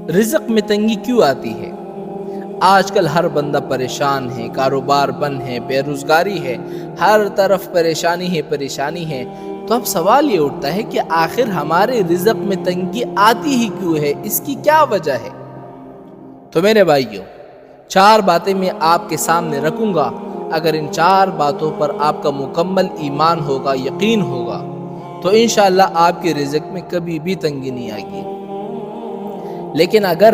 رزق میں تنگی کیوں آتی ہے؟ آج کل ہر بندہ پریشان ہے، کاروبار بند ہے، بے روزگاری ہے، ہر طرف پریشانی ہے۔ تو اب سوال یہ اٹھتا ہے کہ آخر ہمارے رزق میں تنگی آتی ہی کیوں ہے؟ اس کی کیا وجہ ہے؟ تو میرے بھائیوں، 4 باتیں میں آپ کے سامنے رکھوں گا۔ اگر ان 4 باتوں پر آپ کا مکمل ایمان ہوگا، یقین ہوگا، تو انشاءاللہ آپ کے رزق میں کبھی بھی تنگی نہیں آئے گی۔ لیکن اگر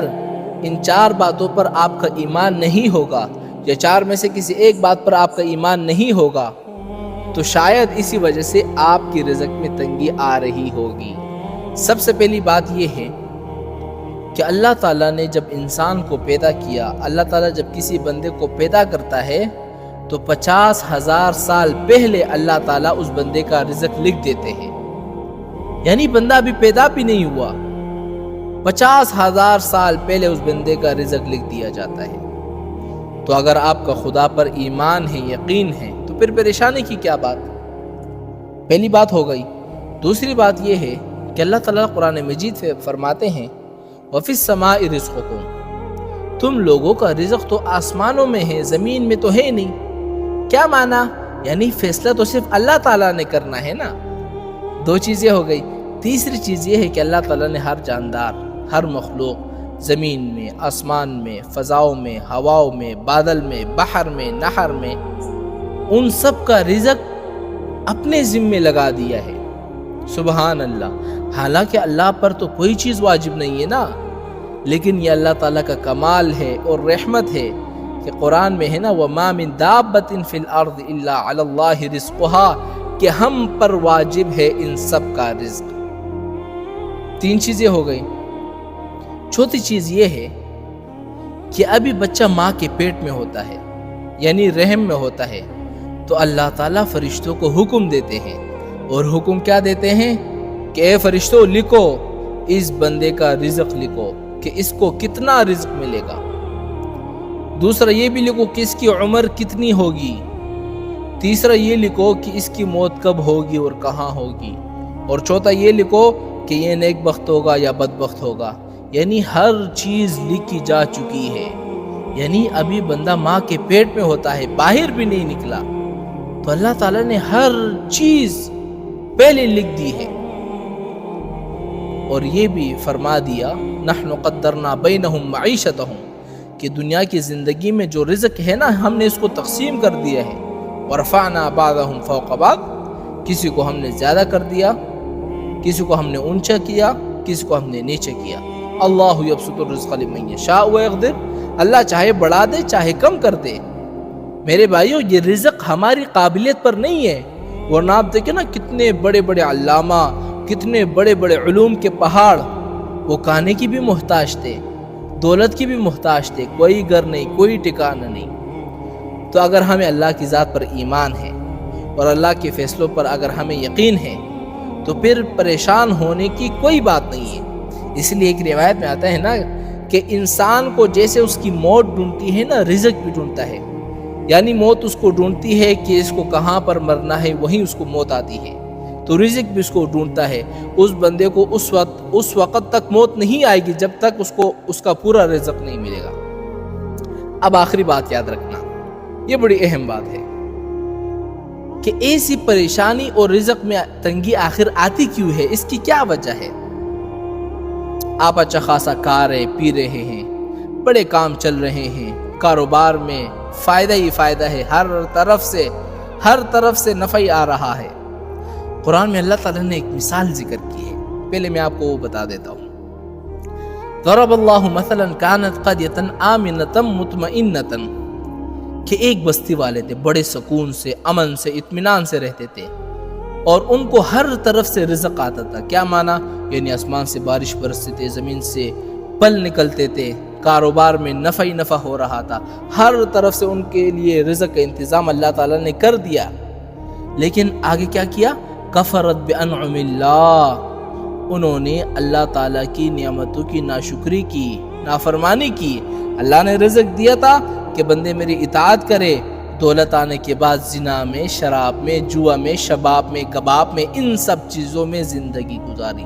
ان 4 باتوں پر آپ کا ایمان نہیں ہوگا، یا 4 میں سے کسی ایک بات پر آپ کا ایمان نہیں ہوگا، تو شاید اسی وجہ سے آپ کی رزق میں تنگی آ رہی ہوگی۔ سب سے پہلی بات یہ ہے کہ اللہ تعالیٰ نے جب انسان کو پیدا کیا، اللہ تعالیٰ جب کسی بندے کو پیدا کرتا ہے تو 50,000 سال پہلے اللہ تعالیٰ اس بندے کا رزق لکھ دیتے ہیں۔ یعنی بندہ ابھی پیدا بھی نہیں ہوا، 50,000 سال پہلے اس بندے کا رزق لکھ دیا جاتا ہے۔ تو اگر آپ کا خدا پر ایمان ہے، یقین ہے، تو پھر پریشانی کی کیا بات؟ پہلی بات ہو گئی۔ دوسری بات یہ ہے کہ اللہ تعالیٰ قرآن مجید فرماتے ہیں وَفِي السَّمَاءِ رِزْقُكُمْ، تم لوگوں کا رزق تو آسمانوں میں ہے، زمین میں تو ہے نہیں۔ کیا معنی؟ یعنی فیصلہ تو صرف اللہ تعالیٰ نے کرنا ہے نا۔ 2 چیزیں ہو گئی۔ تیسری چیز یہ ہے کہ اللہ تعالیٰ نے ہر جاندار، ہر مخلوق، زمین میں، آسمان میں، فضاؤں میں، ہواؤں میں، بادل میں، بحر میں، نہر میں، ان سب کا رزق اپنے ذمے لگا دیا ہے۔ سبحان اللہ۔ حالانکہ اللہ پر تو کوئی چیز واجب نہیں ہے نا، لیکن یہ اللہ تعالیٰ کا کمال ہے اور رحمت ہے کہ قرآن میں ہے نا وَمَا مِن دَابَّةٍ فِي الْأَرْضِ إِلَّا عَلَى اللَّهِ رِزْقُهَا، کہ ہم پر واجب ہے ان سب کا رزق۔ 3 چیزیں ہو گئی۔ چوتھی چیز یہ ہے کہ ابھی بچہ ماں کے پیٹ میں ہوتا ہے، یعنی رحم میں ہوتا ہے، تو اللہ تعالیٰ فرشتوں کو حکم دیتے ہیں، اور حکم کیا دیتے ہیں کہ اے فرشتوں لکھو، اس بندے کا رزق لکھو کہ اس کو کتنا رزق ملے گا۔ دوسرا یہ بھی لکھو کہ اس کی عمر کتنی ہوگی۔ تیسرا یہ لکھو کہ اس کی موت کب ہوگی اور کہاں ہوگی۔ اور چوتھا یہ لکھو کہ یہ نیک بخت ہوگا یا بدبخت ہوگا۔ یعنی ہر چیز لکھی جا چکی ہے۔ یعنی ابھی بندہ ماں کے پیٹ میں ہوتا ہے، باہر بھی نہیں نکلا، تو اللہ تعالیٰ نے ہر چیز پہلے لکھ دی ہے۔ اور یہ بھی فرما دیا نحن قدرنا بینہم معیشتہم، کہ دنیا کی زندگی میں جو رزق ہے نا، ہم نے اس کو تقسیم کر دیا ہے۔ ورفعنا بعضہم فوق بعض، کسی کو ہم نے زیادہ کر دیا، کسی کو ہم نے اونچا کیا، کسی کو ہم نے نیچے کیا۔ اللہ یبسط الرزق لمن یشاء ویقدر، اللہ چاہے بڑھا دے چاہے کم کر دے۔ میرے بھائیو، یہ رزق ہماری قابلیت پر نہیں ہے، ورنہ آپ دیکھیں نا کتنے بڑے بڑے علامہ، کتنے بڑے بڑے علوم کے پہاڑ، وہ کھانے کی بھی محتاج تھے، دولت کی بھی محتاج تھے، کوئی گھر نہیں، کوئی ٹھکانہ نہیں۔ تو اگر ہمیں اللہ کی ذات پر ایمان ہے اور اللہ کے فیصلوں پر اگر ہمیں یقین ہے، تو پھر پریشان ہونے کی کوئی بات نہیں ہے۔ اس لیے ایک روایت میں آتا ہے نا کہ انسان کو جیسے اس کی موت ڈھونڈتی ہے نا، رزق بھی ڈھونڈتا ہے۔ یعنی موت اس کو ڈھونڈتی ہے کہ اس کو کہاں پر مرنا ہے، وہیں اس کو موت آتی ہے، تو رزق بھی اس کو ڈھونڈتا ہے۔ اس بندے کو اس وقت تک موت نہیں آئے گی جب تک اس کو اس کا پورا رزق نہیں ملے گا۔ اب آخری بات یاد رکھنا، یہ بڑی اہم بات ہے کہ ایسی پریشانی اور رزق میں تنگی آخر آتی کیوں ہے، اس کی کیا وجہ ہے؟ آپ اچھا خاصا کھا رہے پی رہے ہیں، بڑے کام چل رہے ہیں، کاروبار میں فائدہ ہی فائدہ ہے، ہر طرف سے نفع ہی آ رہا ہے۔ قرآن میں اللہ تعالیٰ نے ایک مثال ذکر کی ہے، پہلے میں آپ کو وہ بتا دیتا ہوں۔ ضرب اللہ مثلا كانت قرية آمنة مطمئنة، کہ ایک بستی والے تھے، بڑے سکون سے، امن سے، اطمینان سے رہتے تھے، اور ان کو ہر طرف سے رزق آتا تھا۔ کیا معنی؟ یعنی آسمان سے بارش برستی تھی، زمین سے پھل نکلتے تھے، کاروبار میں نفع ہی نفع ہو رہا تھا، ہر طرف سے ان کے لیے رزق کا انتظام اللہ تعالیٰ نے کر دیا۔ لیکن آگے کیا کیا؟ کفرت بانعم اللہ، انہوں نے اللہ تعالیٰ کی نعمتوں کی ناشکری کی، نافرمانی کی۔ اللہ نے رزق دیا تھا کہ بندے میری اطاعت کرے، دولت آنے کے بعد زنا میں، شراب میں، جوا میں، شباب میں، کباب میں، ان سب چیزوں میں زندگی گزاری۔